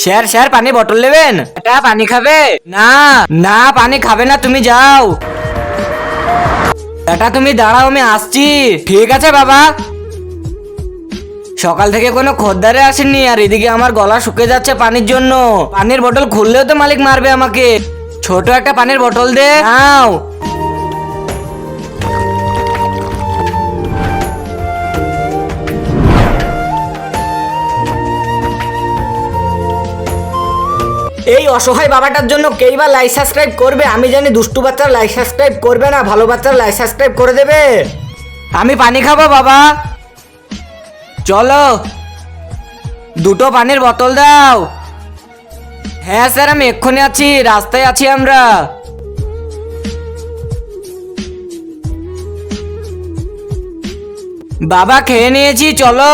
Sir sir পানি bottle নেবেন? এটা পানি খাবে? না না পানি খাবে না, তুমি যাও। এটা তুমি দাঁড়াও, আমি আসছি। ঠিক আছে বাবা। সকাল থেকে কোনো খদ্দারে আসেননি, আর এদিকে আমার গলা শুকিয়ে যাচ্ছে পানির জন্য। পানির বোতল খুললেও তো মালিক মারবে আমাকে। ছোট একটা পানির বোতল দে নাও। এই অসহায় বাবাটার জন্য কেই বা লাইক সাবস্ক্রাইব করবে? আমি জানি দুষ্টু বাচ্চার লাইক সাবস্ক্রাইব করবে না, ভালো বাচ্চার লাইক সাবস্ক্রাইব করে দেবে। আমি পানি খাবো বাবা। চলো, দুটো পানির বোতল দাও। হ্যাঁ স্যার, আমি এক্ষুনি আছি, রাস্তায় আছি আমরা। বাবা খেয়ে নিয়েছি, চলো।